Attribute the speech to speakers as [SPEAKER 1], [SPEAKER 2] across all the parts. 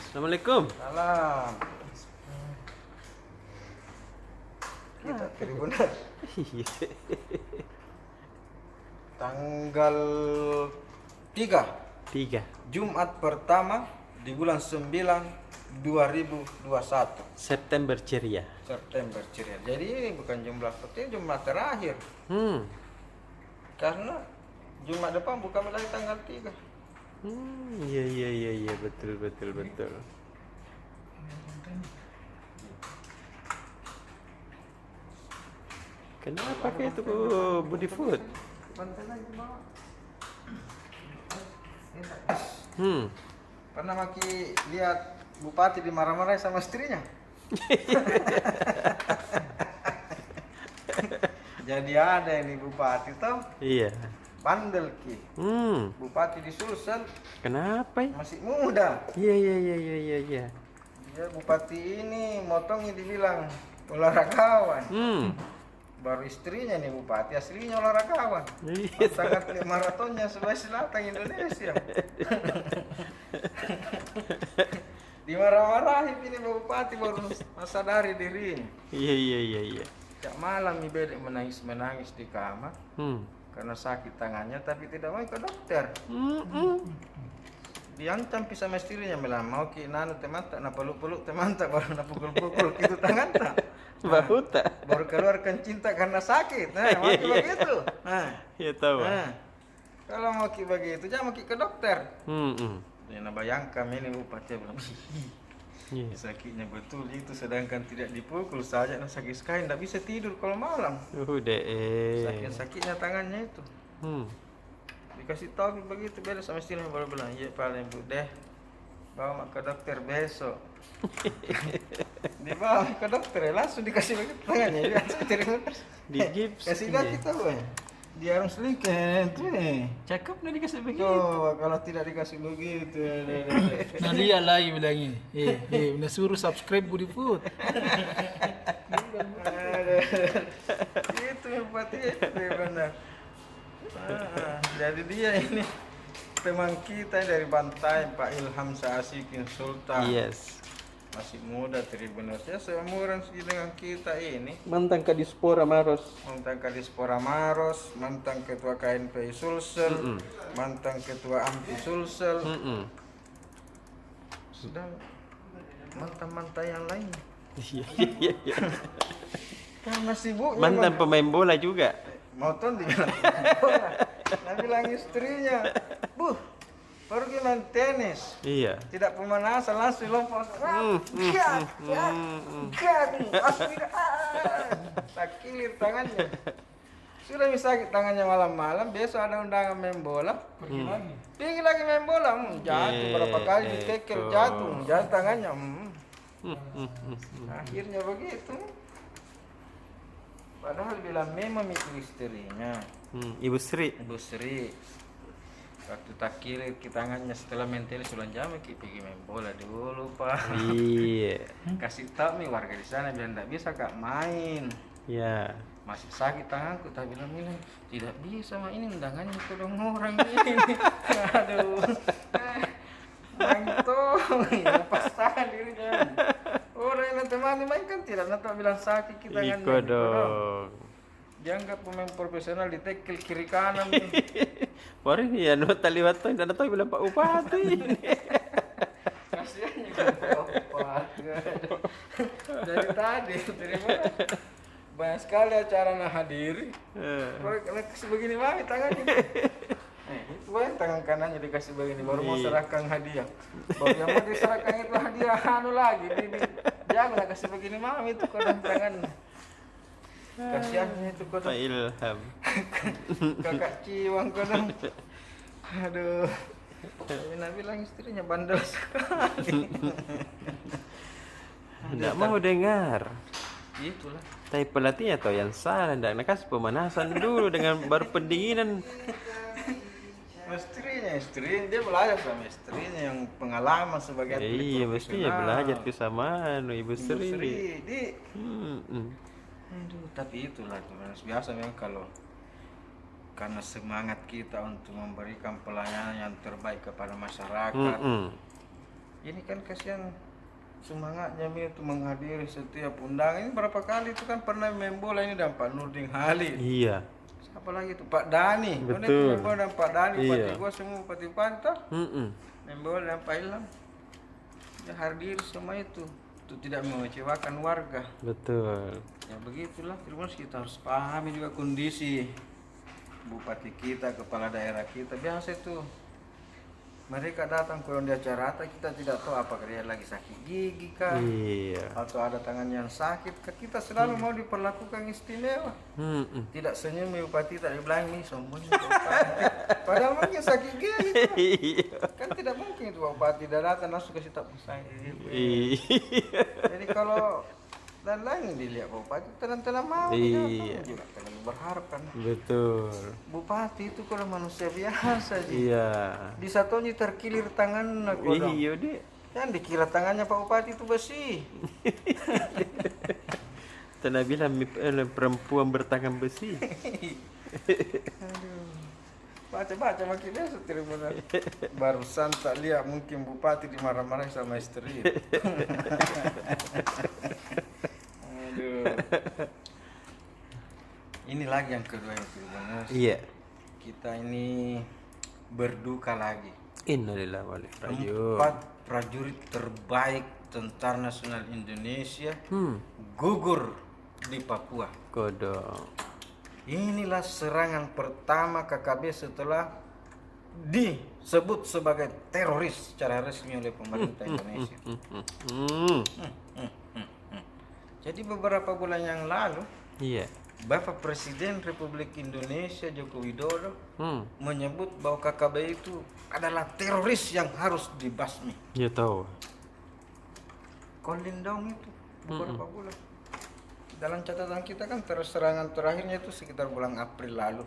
[SPEAKER 1] Assalamualaikum.
[SPEAKER 2] Salam. Kita Tribunal. Tanggal 3 Jumat pertama di bulan 9 2021
[SPEAKER 1] September ceria.
[SPEAKER 2] September ceria. Jadi ini bukan jumlah penting, jumlah terakhir. Karena Jumat depan bukan lagi tanggal 3.
[SPEAKER 1] Iya betul. Kenapa pakai itu body food?
[SPEAKER 2] Pernah Maki lihat bupati dimarah-marahin sama istrinya? Jadi ada ini bupati toh?
[SPEAKER 1] Iya.
[SPEAKER 2] Bandel ki. Bupati di Sulsel.
[SPEAKER 1] Kenapa ya?
[SPEAKER 2] Masih muda.
[SPEAKER 1] Iya.
[SPEAKER 2] Dia bupati ini motongnya dibilang olahragawan. Baru istrinya nih bupati aslinya olahragawan. Sangat maratonnya Sulawesi Selatan Indonesia. Dimarah-marahin ini bupati baru sadari dirinya.
[SPEAKER 1] Iya.
[SPEAKER 2] Setiap malam nih bedek menangis di kamar karena sakit tangannya tapi tidak mau ke dokter. Diancam pisah sama istrinya bilang mau ki nanu teman tak na peluk-peluk teman tak baru na pukul-pukul gitu tangan tak.
[SPEAKER 1] Bahuta.
[SPEAKER 2] Baru keluarkan cinta karena sakit. Nah, mau ki begitu. Nah,
[SPEAKER 1] ya tahu.
[SPEAKER 2] nah, kalau mau ki begitu jangan mau ki ke dokter. Ya, nah bayangkan ini bupati bilang, sakitnya betul itu sedangkan tidak dipukul saja nah sakit sekali tidak bisa tidur kalau malam. Sakit-sakitnya tangannya itu. Dikasih tahu begitu beda sama istrinya baru bilang iya paling bu deh bawa mak ke dokter besok. Dibawa ke dokter langsung dikasih begitu tangannya dia terima
[SPEAKER 1] di gips
[SPEAKER 2] kasih kaki tahu ya di arung selingkuh tuh
[SPEAKER 1] cakep nih dikasih begitu.
[SPEAKER 2] Kalau tidak dikasih begitu
[SPEAKER 3] nah lihat lagi bilang ini udah suruh subscribe Budi Food.
[SPEAKER 2] Itu bupati itu benar. Jadi dia ini teman kita dari Bantai Pak Ilham Saasikin Sultan.
[SPEAKER 1] Yes.
[SPEAKER 2] Masih muda tribunasnya seumuran dengan kita ini.
[SPEAKER 1] Mantan Kadispora Maros.
[SPEAKER 2] Mantan Kadispora Maros, mantan ketua KNPI Sulsel, mantan ketua AMPI Sulsel. Sedang mantan-mantan yang lain.
[SPEAKER 1] Iya.
[SPEAKER 2] Karena sibuk.
[SPEAKER 1] Mantan pemain bola juga.
[SPEAKER 2] Moton dibilang bola. Nah bilang istrinya, bu, pergi main tenis.
[SPEAKER 1] Iya.
[SPEAKER 2] Tidak pemanasan langsung lompat. Tak kilir tangannya. Sudah bisa sakit tangannya malam-malam. Besok ada undangan main bola. Pergi lagi main bola. Jatuh berapa kali ditekel jatuh tangannya. Akhirnya begitu. Padahal bilang memang itu istrinya.
[SPEAKER 1] Ibu Sri.
[SPEAKER 2] Waktu tak kilir ke tangannya setelah main tenis ulang jam pergi main bola dulu pak.
[SPEAKER 1] Iya.
[SPEAKER 2] Kasih tahu nih warga di sana bilang tidak bisa kak main.
[SPEAKER 1] Ya.
[SPEAKER 2] Masih sakit tanganku tak bilang tidak bisa mah ini undangannya ke orang ini. Aduh. Mantap. Lepas tangan dirinya. Orang yang temani main kan tidak nanti bilang sakit kita kan.
[SPEAKER 1] Iko dong.
[SPEAKER 2] Dianggap pemain profesional ditekel kiri kanan.
[SPEAKER 1] Baru ini ya nota liwat tuh dan tahu bilang Pak Bupati.
[SPEAKER 2] Kasihannya Pak Bupati. Dari tadi terima banyak sekali acara nah hadiri. Kalau kasih begini mah tangannya. Itu yang tangan kanannya dikasih begini baru mau serahkan hadiah. Baru yang mau diserahkan itu hadiah anu lagi. Jangan kasih begini mah itu kodam tangan. Kasihannya itu kodam.
[SPEAKER 1] Pak Ilham.
[SPEAKER 2] Kakak Ciwang kodam. Aduh. Nabi bilang istrinya bandel sekali.
[SPEAKER 1] Tidak mau dengar.
[SPEAKER 2] Itulah.
[SPEAKER 1] Tapi pelatihnya atau yang salah, tidak kasih pemanasan dulu dengan baru pendinginan.
[SPEAKER 2] Istrinya dia belajar sama istrinya yang pengalaman sebagai atlet
[SPEAKER 1] Iya, mestinya belajar kesamaan Ibu Sri.
[SPEAKER 2] Di Aduh, tapi itulah biasa memang kalau karena semangat kita untuk memberikan pelayanan yang terbaik kepada masyarakat. Ini kan kasihan semangatnya Mi untuk menghadiri setiap undangan. Ini berapa kali itu kan pernah main bola ini dan Pak Nurdin Halid.
[SPEAKER 1] Iya.
[SPEAKER 2] Siapa lagi itu Pak Dani.
[SPEAKER 1] Betul.
[SPEAKER 2] Main bola dan Pak Dani,
[SPEAKER 1] Iya.
[SPEAKER 2] Pak Tigo semua Pak Pantah. Main bola dan Pak Ilham. Ya hadir semua itu untuk tidak mengecewakan warga.
[SPEAKER 1] Betul.
[SPEAKER 2] Ya begitulah, terus kita harus pahami juga kondisi bupati kita, kepala daerah kita. Biasa itu mereka datang kalau di acara kita tidak tahu apakah dia lagi sakit gigi kah,
[SPEAKER 1] Iya.
[SPEAKER 2] atau ada tangan yang sakit kah. Kita selalu mau diperlakukan istimewa. Tidak senyum bupati, tak dibilang nih sombongnya bupati. Padahal mungkin sakit gigi kan tidak mungkin itu bupati datang langsung kasih tahu saya. Jadi kalau dan lain dilihat bupati tenang-tenang mau
[SPEAKER 1] Iya.
[SPEAKER 2] juga terlalu berharap kan.
[SPEAKER 1] Betul.
[SPEAKER 2] Bupati itu kalau manusia biasa sih.
[SPEAKER 1] Iya.
[SPEAKER 2] Di satunya terkilir tangan kodong.
[SPEAKER 1] Iya deh.
[SPEAKER 2] Yang dikira tangannya Pak Bupati itu besi.
[SPEAKER 1] Tanah bilang perempuan bertangan besi.
[SPEAKER 2] Aduh. Baca-baca makin besok benar. Barusan tak lihat mungkin Bupati dimarah-marahin sama istri. Aduh. Ini lagi yang kedua itu benar.
[SPEAKER 1] Iya.
[SPEAKER 2] Kita ini berduka lagi.
[SPEAKER 1] Innalillahi wa inna ilaihi raji'un.
[SPEAKER 2] 4 prajurit terbaik Tentara Nasional Indonesia gugur di Papua.
[SPEAKER 1] Kodong.
[SPEAKER 2] Inilah serangan pertama KKB setelah disebut sebagai teroris secara resmi oleh pemerintah Indonesia. Jadi beberapa bulan yang lalu,
[SPEAKER 1] Iya.
[SPEAKER 2] Bapak Presiden Republik Indonesia Joko Widodo menyebut bahwa KKB itu adalah teroris yang harus dibasmi.
[SPEAKER 1] Ya tahu.
[SPEAKER 2] Kolindong itu beberapa bulan. Dalam catatan kita kan serangan terakhirnya itu sekitar bulan April lalu.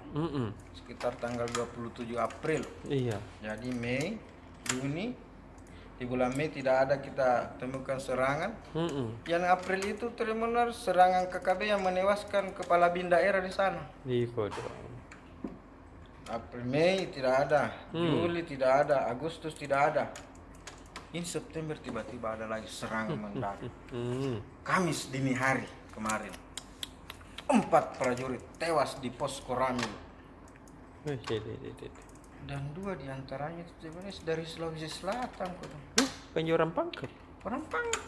[SPEAKER 2] Sekitar tanggal 27 April.
[SPEAKER 1] Iya.
[SPEAKER 2] Jadi Mei, Juni, di bulan Mei tidak ada kita temukan serangan. Yang April itu terbenar serangan KKB yang menewaskan kepala bin daerah di sana.
[SPEAKER 1] Di kodong.
[SPEAKER 2] April, Mei tidak ada, Juli tidak ada, Agustus tidak ada. Ini September tiba-tiba ada lagi serangan mendadak. Kamis dini hari kemarin 4 prajurit tewas di pos Koramil dan 2 diantaranya itu sebenarnya dari Sulawesi Selatan.
[SPEAKER 1] Kan orang pangkep.
[SPEAKER 2] Orang Pangkep.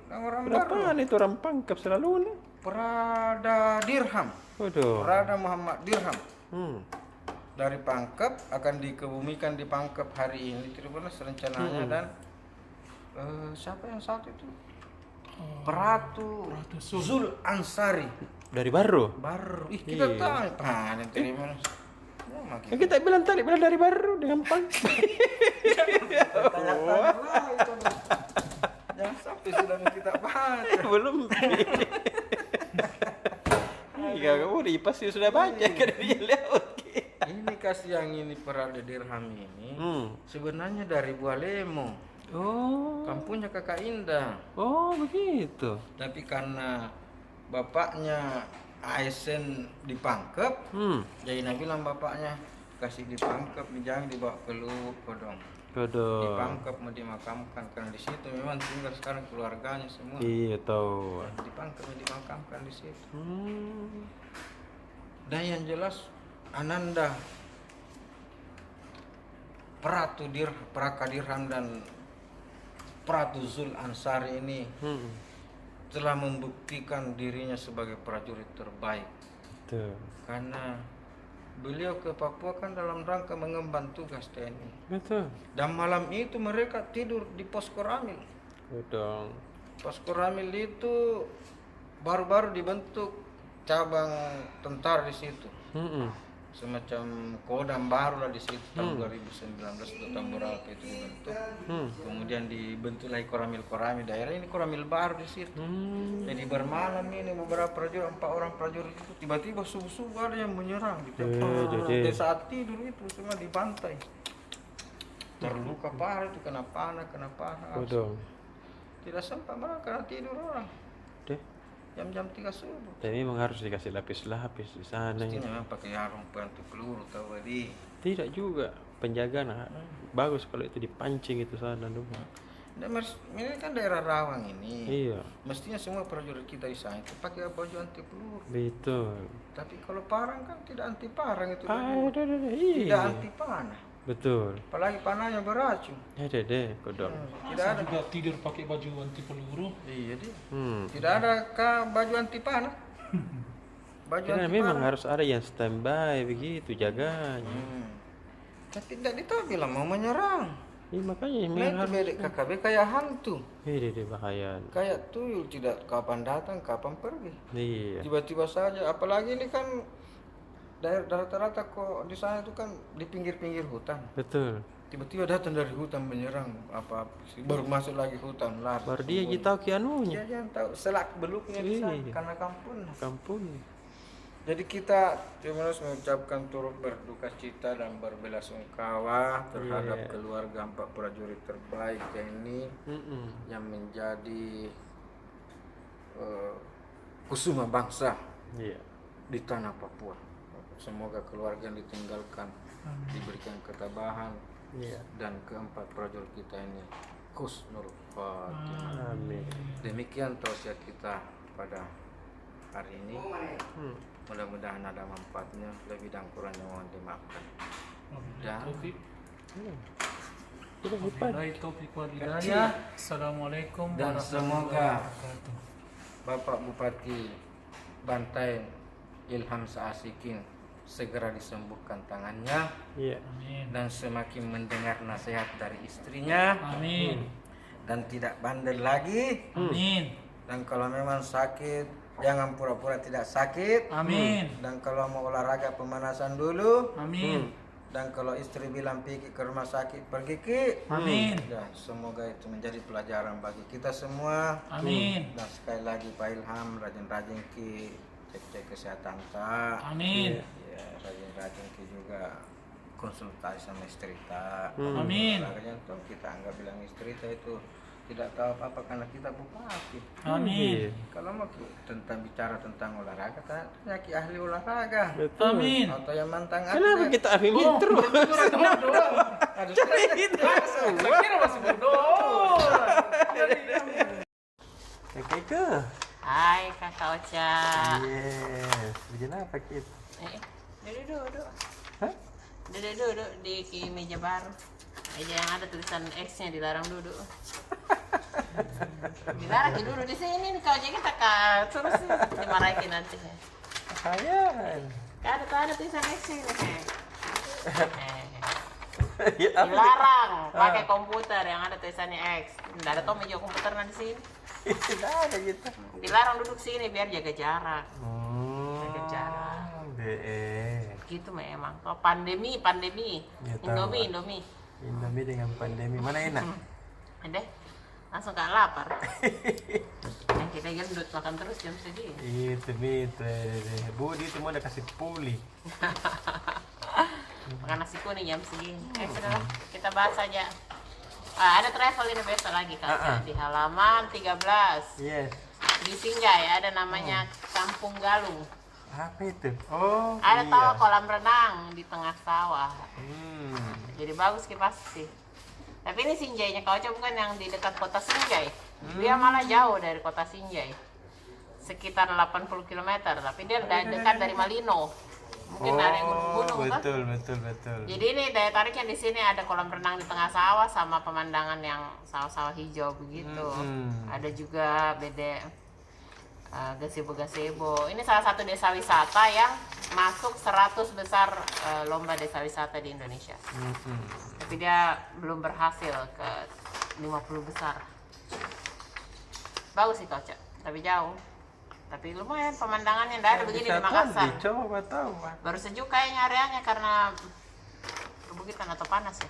[SPEAKER 2] Orang
[SPEAKER 1] Kenapa itu orang pangkep selalu nih?
[SPEAKER 2] Prada Dirham.
[SPEAKER 1] Waduh.
[SPEAKER 2] Prada Muhammad Dirham.
[SPEAKER 1] dari
[SPEAKER 2] Pangkep akan dikebumikan di Pangkep hari ini Tribunus rencananya. Dan siapa yang satu itu? Pratu Zul Ansari
[SPEAKER 1] dari Barro.
[SPEAKER 2] Ih, kita tahu panen Tribunus.
[SPEAKER 1] Ya, kita bilang tadi dari Barro dengan Pangkep.
[SPEAKER 2] Jangan sampai sudah kita baca.
[SPEAKER 1] Belum. Iya, kamu pasti sudah baca kan dia lewat.
[SPEAKER 2] Ini kasih yang ini Prada Dirham ini sebenarnya dari Bualemo.
[SPEAKER 1] Oh.
[SPEAKER 2] Kampungnya Kakak Indah.
[SPEAKER 1] Oh, begitu.
[SPEAKER 2] Tapi karena bapaknya ASN di Pangkep, jadi Nabi bilang bapaknya kasih di Pangkep, jangan dibawa ke Kodong. Di Pangkep mau dimakamkan karena di situ memang tinggal sekarang keluarganya semua.
[SPEAKER 1] Iya tahu.
[SPEAKER 2] Di Pangkep dimakamkan di situ. Dan yang jelas Ananda Praka Dirham dan Pratu Zul Ansari ini telah membuktikan dirinya sebagai prajurit terbaik.
[SPEAKER 1] Betul.
[SPEAKER 2] Karena beliau ke Papua kan dalam rangka mengemban tugas TNI.
[SPEAKER 1] Betul.
[SPEAKER 2] Dan malam itu mereka tidur di pos Koramil.
[SPEAKER 1] Betul.
[SPEAKER 2] Pos Koramil itu baru-baru dibentuk cabang tentara di situ. Semacam kodam baru lah di situ tahun 2019 atau tahun berapa itu dibentuk. Kemudian dibentuk lagi Koramil daerah ini Koramil baru di situ. Jadi bermalam ini beberapa prajurit, 4 orang prajurit itu tiba-tiba subuh-subuh ada yang menyerang gitu. Di saat tidur itu semua dibantai. Terluka parah itu kena panah.
[SPEAKER 1] Betul.
[SPEAKER 2] Tidak sempat malah karena tidur orang. jam-jam 3 subuh.
[SPEAKER 1] Tapi memang harus dikasih lapis-lapis di sana.
[SPEAKER 2] Mestinya memang pakai jarum penanti peluru tahu tadi.
[SPEAKER 1] Tidak juga penjagaan bagus kalau itu dipancing itu sana dulu.
[SPEAKER 2] Ini kan daerah rawan ini.
[SPEAKER 1] Iya.
[SPEAKER 2] Mestinya semua prajurit kita di sana itu pakai baju anti peluru.
[SPEAKER 1] Betul.
[SPEAKER 2] Tapi kalau parang kan tidak anti parang itu.
[SPEAKER 1] Iya.
[SPEAKER 2] Tidak anti panah.
[SPEAKER 1] Betul.
[SPEAKER 2] Apalagi panahnya beracun.
[SPEAKER 1] Ada deh kodok.
[SPEAKER 2] Tidak ada.
[SPEAKER 3] juga tidur pakai baju anti peluru.
[SPEAKER 2] Iya deh.
[SPEAKER 1] Tidak
[SPEAKER 2] ada baju anti panah. Baju
[SPEAKER 1] Karena
[SPEAKER 2] anti
[SPEAKER 1] memang
[SPEAKER 2] panah.
[SPEAKER 1] harus ada yang standby begitu jaganya.
[SPEAKER 2] Tapi tidak ditahu bilang mau menyerang.
[SPEAKER 1] Iya makanya
[SPEAKER 2] Nah
[SPEAKER 1] memang
[SPEAKER 2] itu
[SPEAKER 1] harus.
[SPEAKER 2] bedek KKB kayak hantu.
[SPEAKER 1] Deh bahaya.
[SPEAKER 2] Kayak tuyul tidak kapan datang kapan pergi.
[SPEAKER 1] Iya.
[SPEAKER 2] Tiba-tiba saja. Apalagi ini kan daerah rata-rata kok di sana itu kan di pinggir-pinggir hutan.
[SPEAKER 1] Betul.
[SPEAKER 2] Tiba-tiba datang dari hutan menyerang apa sih, baru masuk lagi hutan lari.
[SPEAKER 1] Baru dia tahu kianunya.
[SPEAKER 2] Dia jangan tahu selak beluknya di sana
[SPEAKER 1] Iya.
[SPEAKER 2] karena kampung.
[SPEAKER 1] Kampung.
[SPEAKER 2] Jadi kita terus mengucapkan turut berduka cita dan berbelasungkawa terhadap keluarga 4 prajurit terbaik TNI yang menjadi kusuma bangsa
[SPEAKER 1] Iya.
[SPEAKER 2] di tanah Papua. Semoga keluarga yang ditinggalkan diberikan ketabahan
[SPEAKER 1] Iya.
[SPEAKER 2] dan keempat prajurit kita ini husnul khotimah.
[SPEAKER 1] Amin.
[SPEAKER 2] Demikian tausiah kita pada hari ini. Mudah-mudahan ada manfaatnya, lebih dan kurangnya mohon dimaafkan. Dan
[SPEAKER 3] Assalamualaikum
[SPEAKER 2] dan
[SPEAKER 3] warahmatullahi
[SPEAKER 2] semoga
[SPEAKER 3] wabarakatuh.
[SPEAKER 2] Bapak Bupati Bantaeng Ilham Saasikin segera disembuhkan tangannya
[SPEAKER 1] Iya.
[SPEAKER 3] Amin.
[SPEAKER 2] dan semakin mendengar nasihat dari istrinya
[SPEAKER 3] Amin.
[SPEAKER 2] dan tidak bandel lagi.
[SPEAKER 3] Amin.
[SPEAKER 2] Dan kalau memang sakit jangan pura-pura tidak sakit.
[SPEAKER 3] Amin.
[SPEAKER 2] Dan kalau mau olahraga pemanasan dulu.
[SPEAKER 3] Amin.
[SPEAKER 2] Dan kalau istri bilang pergi ke rumah sakit pergi Ki.
[SPEAKER 3] Amin.
[SPEAKER 2] Dan semoga itu menjadi pelajaran bagi kita semua.
[SPEAKER 3] Amin.
[SPEAKER 2] Dan sekali lagi Pak Ilham rajin-rajin Ki cek-cek kesehatan tak.
[SPEAKER 3] Amin.
[SPEAKER 2] Ya, rajin-rajin Ki juga konsultasi sama istri tak.
[SPEAKER 3] Amin.
[SPEAKER 2] Olahraganya tuh kita anggap bilang istri tak itu tidak tahu apa karena kita bupati.
[SPEAKER 3] Amin.
[SPEAKER 2] Kalau mau Ki, tentang bicara tentang olahraga, tanya Ki ahli olahraga.
[SPEAKER 1] Betul.
[SPEAKER 3] Amin.
[SPEAKER 2] Atau yang mantan
[SPEAKER 1] Kenapa
[SPEAKER 2] atlet.
[SPEAKER 1] kita amin terus?
[SPEAKER 2] Aduh,
[SPEAKER 3] Saya kira masih berdoa.
[SPEAKER 1] Oke ke?
[SPEAKER 4] Hai kakak Ocha.
[SPEAKER 1] Yes. Bikin apa kita?
[SPEAKER 4] Duduk.
[SPEAKER 1] Hah?
[SPEAKER 4] Duduk di meja baru. Meja yang ada tulisan X-nya dilarang duduk. Dilarang duduk di sini nih kalau jadi kita terus dimarahin nanti.
[SPEAKER 1] Kayaan.
[SPEAKER 4] Ada tulisan X-nya nih.
[SPEAKER 1] Ya, apa?
[SPEAKER 4] Dilarang pakai komputer yang ada tulisannya X. Nggak ada toh meja komputer di sini.
[SPEAKER 1] Tidak ada gitu.
[SPEAKER 4] Dilarang duduk sini biar jaga jarak. Jaga jarak.
[SPEAKER 1] BE.
[SPEAKER 4] Gitu memang. Kalau pandemi.
[SPEAKER 1] Ya, tahu,
[SPEAKER 4] Indomie.
[SPEAKER 1] Indomie dengan pandemi mana enak?
[SPEAKER 4] Ada langsung gak lapar. Yang kita gendut makan terus jam segini.
[SPEAKER 1] Itu. Budi itu mau udah kasih pulih.
[SPEAKER 4] Makan nasi kuning jam segini. Sudah kita bahas aja. Ada travel ini besok lagi kan di halaman 13
[SPEAKER 1] Yes.
[SPEAKER 4] di Sinjai ada namanya Kampung Galung.
[SPEAKER 1] Apa itu? Oh,
[SPEAKER 4] Ada
[SPEAKER 1] iya.
[SPEAKER 4] tahu kolam renang di tengah sawah. Jadi bagus pasti. Tapi ini Sinjainya kau coba bukan yang di dekat kota Sinjai. Dia malah jauh dari kota Sinjai. Sekitar 80 km, tapi dia dekat dari Malino. Mungkin ada yang gunung-gunung kan?
[SPEAKER 1] Betul.
[SPEAKER 4] Jadi ini daya tariknya di sini ada kolam renang di tengah sawah sama pemandangan yang sawah-sawah hijau begitu. Ada juga beda gazebo. Ini salah satu desa wisata yang masuk 100 besar lomba desa wisata di Indonesia. Tapi dia belum berhasil ke 50 besar. Bagus sih Koca, tapi jauh. Tapi lumayan pemandangannya, nggak ada begini di Makassar.
[SPEAKER 1] Coba tahu.
[SPEAKER 4] Baru sejuk kayaknya areanya karena perbukitan atau panas ya.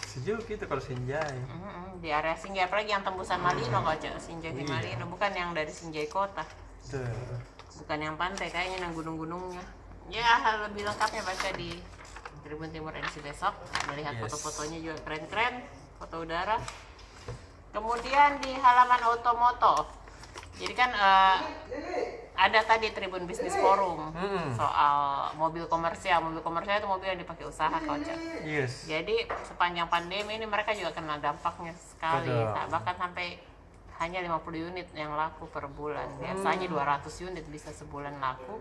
[SPEAKER 1] Sejuk gitu kalau Sinjai.
[SPEAKER 4] Di area Sinjai, apalagi yang tembusan Malino Koca. Sinjai di Malino, bukan yang dari Sinjai kota.
[SPEAKER 1] Tuh.
[SPEAKER 4] Bukan yang pantai, kayaknya yang gunung-gunungnya. Ya, hal lebih lengkapnya baca di Tribun Timur edisi besok. Melihat foto-fotonya juga keren-keren, foto udara. Kemudian di halaman Otomoto, Jadi kan ada tadi Tribun Bisnis Forum soal mobil komersial. Mobil komersial itu mobil yang dipakai usaha Koca.
[SPEAKER 1] Yes.
[SPEAKER 4] Jadi sepanjang pandemi ini mereka juga kena dampaknya sekali. Bahkan sampai hanya 50 unit yang laku per bulan. Biasanya 200 unit bisa sebulan laku.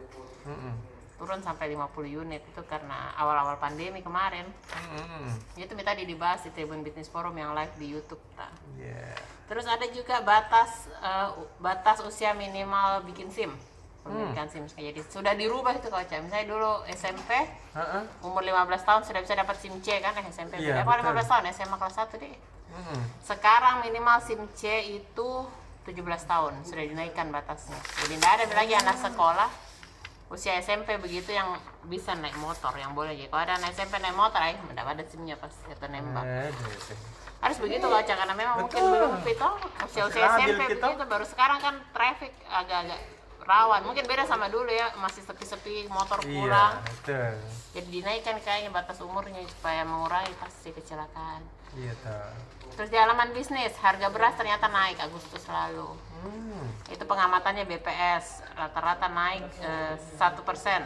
[SPEAKER 4] Turun sampai 50 unit itu karena awal-awal pandemi kemarin. Itu tadi dibahas di Tribun Bisnis Forum yang live di YouTube. Terus ada juga batas usia minimal bikin SIM. Pemilikan SIM. Jadi sudah dirubah itu Koca. Misalnya dulu SMP umur 15 tahun sudah bisa dapat SIM C kan SMP.
[SPEAKER 1] Iya,
[SPEAKER 4] 15 tahun SMA kelas 1 deh. Sekarang minimal SIM C itu 17 tahun sudah dinaikkan batasnya. Jadi tidak ada lagi anak sekolah usia SMP begitu yang bisa naik motor, yang boleh. Jadi kalau ada anak SMP naik motor, mendapat ada SIM-nya pasti atau nembak. Harus begitu loh, karena memang mungkin belum itu usia SMP begitu. Baru sekarang kan traffic agak-agak rawan. Mungkin beda sama dulu ya, masih sepi-sepi, motor kurang. Jadi dinaikkan kayaknya batas umurnya supaya mengurangi pasti kecelakaan. Terus di halaman bisnis, harga beras ternyata naik Agustus lalu. Itu pengamatannya BPS, rata-rata naik 1%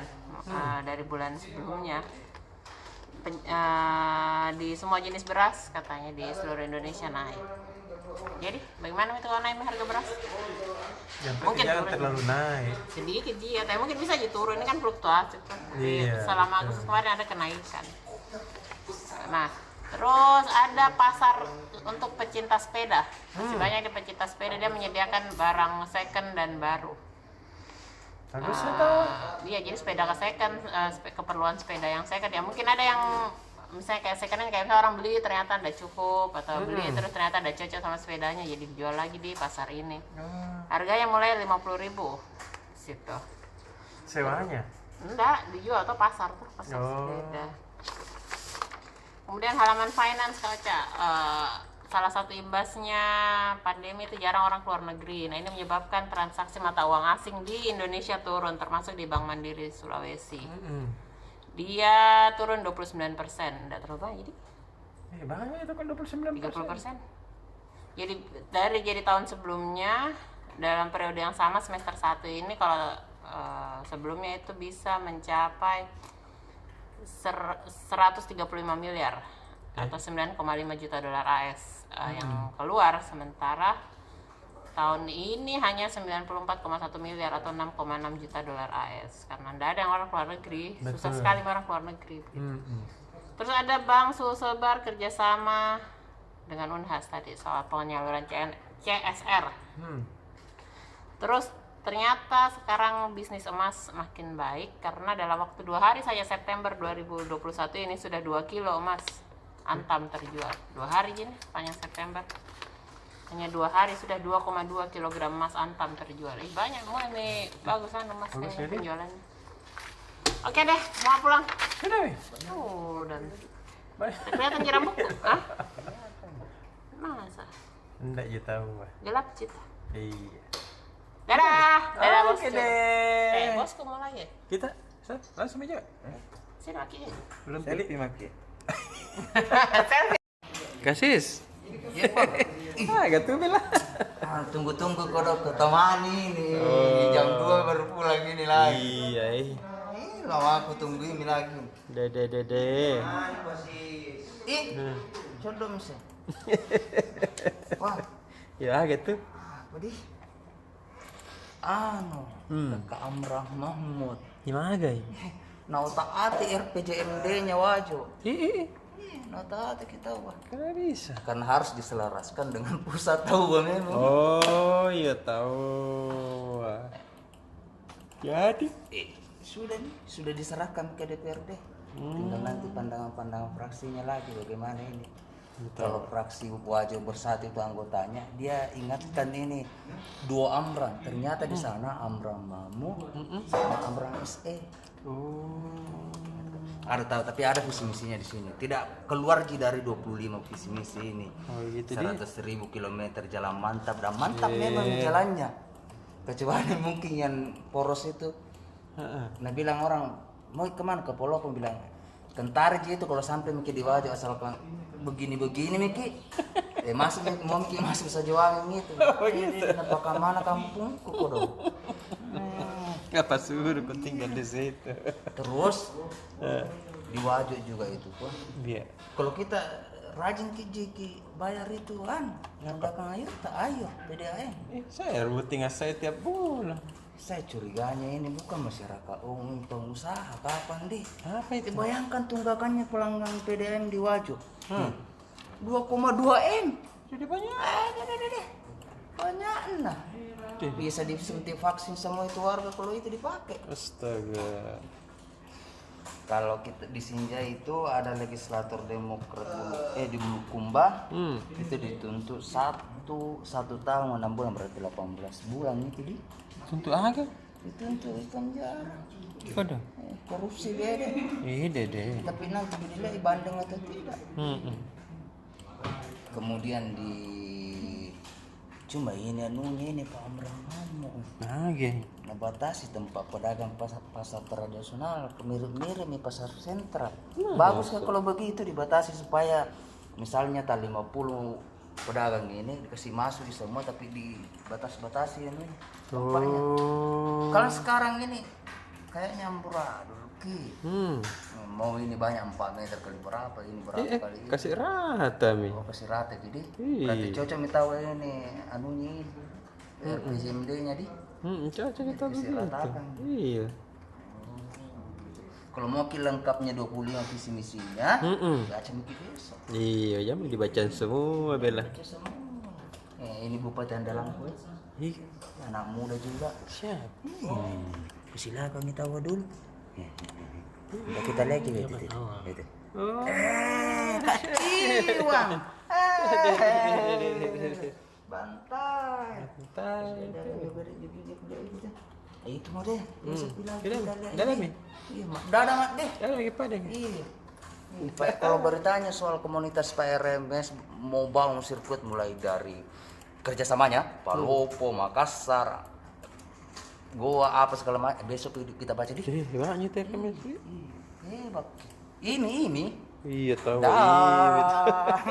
[SPEAKER 4] dari bulan sebelumnya. Di semua jenis beras katanya di seluruh Indonesia naik. Jadi bagaimana itu kalau naik harga beras? Mungkin
[SPEAKER 1] jangan terlalu naik.
[SPEAKER 4] Sedikit dia, tapi mungkin bisa diturun. Ini kan fluktuasi tuh. Selama Agustus kemarin ada kenaikan. Nah, terus ada pasar untuk pecinta sepeda. Masih banyak di pecinta sepeda, dia menyediakan barang second dan baru.
[SPEAKER 1] Bagusnya tuh.
[SPEAKER 4] Iya, jadi sepeda ke second, keperluan sepeda yang second ya. Mungkin ada yang misalnya kayak second hand, kayak orang beli ternyata tidak cukup, atau beli terus ternyata tidak cocok sama sepedanya, jadi dijual lagi di pasar ini. Harganya mulai 50.000 situ.
[SPEAKER 1] Sewanya?
[SPEAKER 4] Enggak, dijual atau pasar tuh, pasar sepeda. Kemudian halaman finance Koca, salah satu imbasnya pandemi itu jarang orang keluar negeri. Nah, ini menyebabkan transaksi mata uang asing di Indonesia turun, termasuk di Bank Mandiri Sulawesi. Dia turun 29%, tidak terlalu banyak jadi.
[SPEAKER 1] Banyak itu kan 29%.
[SPEAKER 4] 30%. Jadi tahun sebelumnya dalam periode yang sama semester 1 ini kalau sebelumnya itu bisa mencapai 135 miliar atau 9,5 juta dolar AS yang keluar, sementara tahun ini hanya 94,1 miliar atau 6,6 juta dolar AS karena tidak ada yang orang keluar negeri. Susah sekali orang keluar negeri. Terus ada Bank Sulselbar kerjasama dengan Unhas tadi soal penyaluran CSR. Terus ternyata sekarang bisnis emas makin baik karena dalam waktu 2 hari saja September 2021 ini sudah 2 kilo emas Antam terjual. 2 hari ini panjang September. Hanya 2 hari sudah 2,2 kg emas Antam terjual. Banyak mulai nih, bagusan emas kayaknya penjualannya. Oke deh, mau pulang.
[SPEAKER 1] Sudah nih.
[SPEAKER 4] Dan kelihatan jeram buku. Masa?
[SPEAKER 1] Enggak ya tahu.
[SPEAKER 4] Gelap cita.
[SPEAKER 1] Iya.
[SPEAKER 4] Dadah, bosku.
[SPEAKER 1] Oke deh.
[SPEAKER 4] Bosku mau lagi.
[SPEAKER 1] Kita langsung aja.
[SPEAKER 4] Sini maki.
[SPEAKER 1] Belum
[SPEAKER 2] Selfie maki.
[SPEAKER 1] Kasis. Gak tuh lah.
[SPEAKER 5] Tunggu-tunggu kodok ketemani nih. Jam 2 baru pulang ini lagi.
[SPEAKER 1] Iya.
[SPEAKER 5] Lama aku tunggu ini lagi.
[SPEAKER 1] Dede.
[SPEAKER 5] Coba bisa. Wah,
[SPEAKER 1] Ya gitu.
[SPEAKER 5] apa di? Kakak Amrah Mahmud.
[SPEAKER 1] Gimana guys?
[SPEAKER 5] Nau taati RPJMD-nya wajo. Nau taati kita wah.
[SPEAKER 1] Kenapa bisa?
[SPEAKER 5] Kan harus diselaraskan dengan pusat tahu memang.
[SPEAKER 1] Oh iya tahu. Jadi
[SPEAKER 5] sudah diserahkan ke DPRD. Tinggal nanti pandangan-pandangan fraksinya lagi bagaimana ini. Kalau fraksi Wajo Bersatu itu anggotanya, dia ingatkan ini 2 Amran. Ternyata di sana Amran Mamu sama Amran SE. Ada tahu, tapi ada visi misinya di sini. Tidak keluar dari 25 visi misi ini. 100.000 kilometer jalan mantap dan mantap memang jalannya. Kecuali mungkin yang poros itu. Nah bilang orang mau kemana ke Poloko bilang. Kentar itu kalau sampai Miki di Wajo asalkan begini Miki Masuk Sajuwangi itu.
[SPEAKER 1] gitu.
[SPEAKER 5] Apakah mana kampungku kok dong?
[SPEAKER 1] Ngapa suruh kau tinggal di situ?
[SPEAKER 5] Terus di Wajo juga itu kok.
[SPEAKER 1] Iya.
[SPEAKER 5] Kalau kita rajin ki bayar itu kan, tunggakan air tak air PDAM.
[SPEAKER 1] Saya rutin saya tiap bulan.
[SPEAKER 5] Saya curiganya ini bukan masyarakat umum, pengusaha kapan deh?
[SPEAKER 1] Apa itu?
[SPEAKER 5] Bayangkan tunggakannya pelanggan PDAM di Wajo. 2,2 M.
[SPEAKER 1] Jadi banyak.
[SPEAKER 5] Banyak nah. Bisa disuntik vaksin semua itu warga kalau itu dipakai.
[SPEAKER 1] Astaga.
[SPEAKER 5] Kalau kita di Sinjai itu ada legislator Demokrat di Bulukumba itu dituntut satu tahun 6 bulan berarti 18 bulan itu di
[SPEAKER 1] Untuk apa?
[SPEAKER 5] dituntut penjara.
[SPEAKER 1] Ada.
[SPEAKER 5] Korupsi beda.
[SPEAKER 1] Dede.
[SPEAKER 5] Tapi nanti dinilai banding atau tidak. Kemudian di cuma ini Pak Amran Mamo. Batasi tempat pedagang pasar tradisional mirip-mirip nih pasar sentral. Bagus kan kalau begitu dibatasi supaya misalnya 50 pedagang ini dikasih masuk di semua tapi dibatasi ini tempatnya. Kalau sekarang ini kayaknya amburadul ki. Mau ini banyak 4 meter kali berapa ini berapa kali ini.
[SPEAKER 1] Kasih rata mi.
[SPEAKER 5] Kasih rata jadi. Berarti cocok kita tahu ini anunya ini RPJMD-nya di.
[SPEAKER 1] Cocok kita begitu.
[SPEAKER 5] Ratakan.
[SPEAKER 1] Iya.
[SPEAKER 5] Kalau mau lengkapnya 25 visi misinya, baca mikir besok.
[SPEAKER 1] Iya, jam dibacaan semua bela.
[SPEAKER 5] Baca semua. Ini Bupati Andalangku.
[SPEAKER 1] Iya.
[SPEAKER 5] Anak muda juga.
[SPEAKER 1] Siap.
[SPEAKER 5] Silakan kita dulu. Udah kita lagi gitu. Gitu. Kak Iwang. Bantai. Itu mau deh.
[SPEAKER 1] Dalam ni.
[SPEAKER 5] Iya, dadah mak deh.
[SPEAKER 1] Dalam lagi pada.
[SPEAKER 5] Iya. Kalau beritanya soal komunitas PRMS mau bangun sirkuit mulai dari kerjasamanya Palopo, Makassar, Goa apa segala macam. Besok kita baca di.
[SPEAKER 1] Banyak nyetir kami.
[SPEAKER 5] Hebat. Ini.
[SPEAKER 1] Iya tahu.
[SPEAKER 5] Dah.